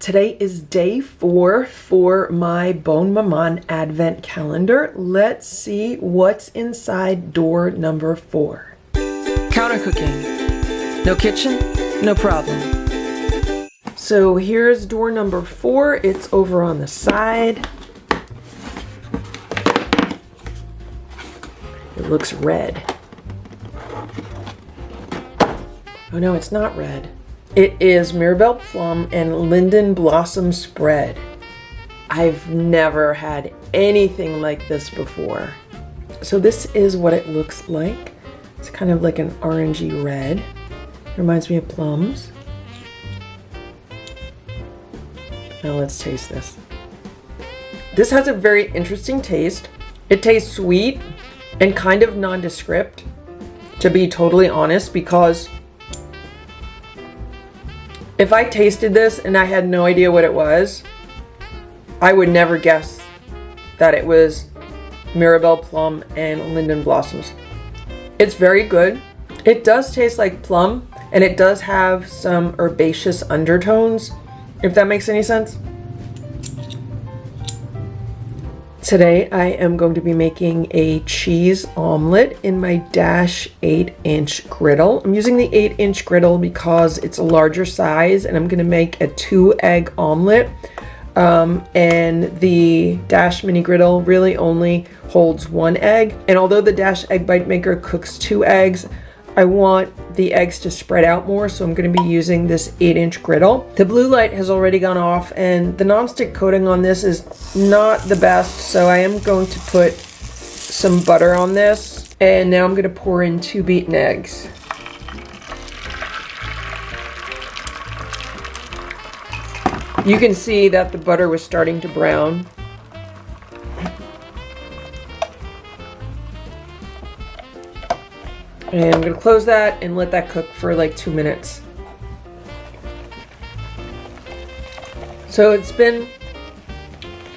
Today is day 4 for my Bonne Maman Advent Calendar. Let's see what's inside door number 4. Counter cooking. No kitchen, no problem. So here's door number 4. It's over on the side. It looks red. Oh no, it's not red. It is Mirabelle Plum and Linden Blossom spread. I've never had anything like this before. So this is what it looks like. It's kind of like an orangey red. Reminds me of plums. Now let's taste this. This has a very interesting taste. It tastes sweet and kind of nondescript, to be totally honest, because if I tasted this and I had no idea what it was, I would never guess that it was Mirabelle Plum and Linden Blossoms. It's very good. It does taste like plum, and it does have some herbaceous undertones, if that makes any sense. Today I am going to be making a cheese omelet in my Dash 8-inch griddle. I'm using the 8-inch griddle because it's a larger size, and I'm going to make a 2-egg omelet. And the Dash mini griddle really only holds 1 egg. And although the Dash egg bite maker cooks 2 eggs, I want the eggs to spread out more, so I'm going to be using this 8-inch griddle. The blue light has already gone off, and the nonstick coating on this is not the best, so I am going to put some butter on this. And now I'm going to pour in 2 beaten eggs. You can see that the butter was starting to brown. And I'm going to close that and let that cook for like 2 minutes. So it's been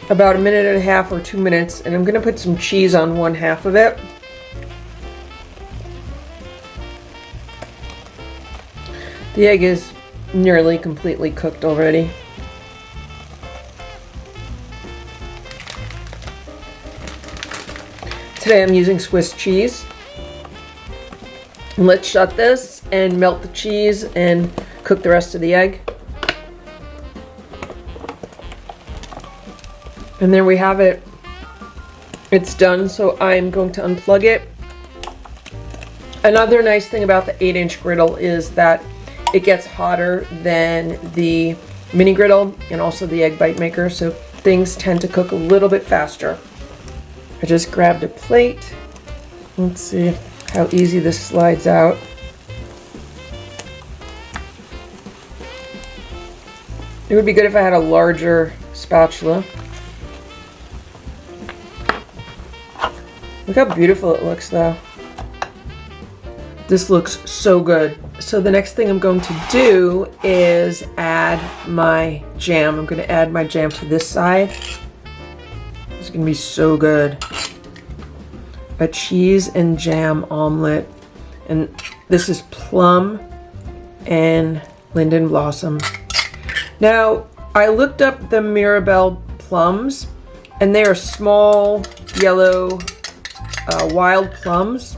about 1.5 minutes or 2 minutes, and I'm going to put some cheese on 1/2 of it. The egg is nearly completely cooked already. Today I'm using Swiss cheese. Let's shut this and melt the cheese and cook the rest of the egg. And there we have it. It's done, so I'm going to unplug it. Another nice thing about the 8-inch griddle is that it gets hotter than the mini griddle and also the egg bite maker, so things tend to cook a little bit faster. I just grabbed a plate. Let's see how easy this slides out. It would be good if I had a larger spatula. Look how beautiful it looks though. This looks so good. So the next thing I'm going to do is add my jam. I'm going to add my jam to this side. It's going to be so good. A cheese and jam omelet, and this is Plum and Linden Blossom. Now I looked up the Mirabelle plums, and they are small yellow wild plums.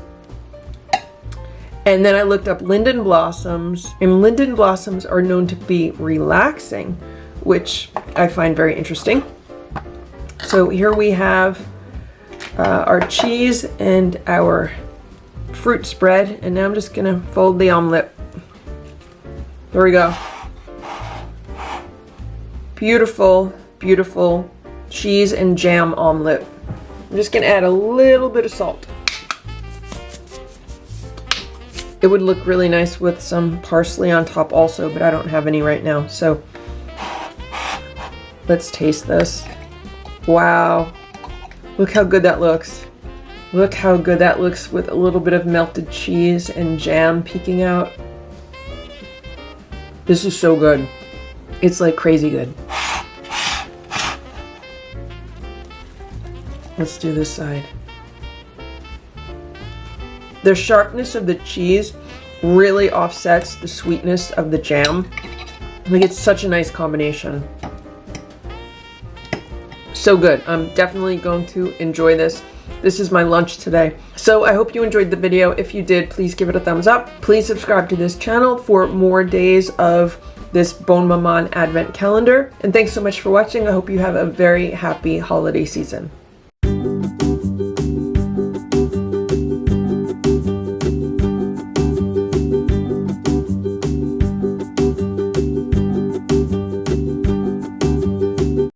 And then I looked up Linden Blossoms, and Linden Blossoms are known to be relaxing, which I find very interesting. So here we have our cheese and our fruit spread, and now I'm just gonna fold the omelet. There we go. Beautiful, beautiful cheese and jam omelet. I'm just gonna add a little bit of salt. It would look really nice with some parsley on top also, but I don't have any right now, so let's taste this. Wow. Look how good that looks. Look how good that looks with a little bit of melted cheese and jam peeking out. This is so good. It's like crazy good. Let's do this side. The sharpness of the cheese really offsets the sweetness of the jam. I think it's such a nice combination. So good. I'm definitely going to enjoy this. This is my lunch today. So I hope you enjoyed the video. If you did, please give it a thumbs up. Please subscribe to this channel for more days of this Bonne Maman Advent Calendar. And thanks so much for watching. I hope you have a very happy holiday season.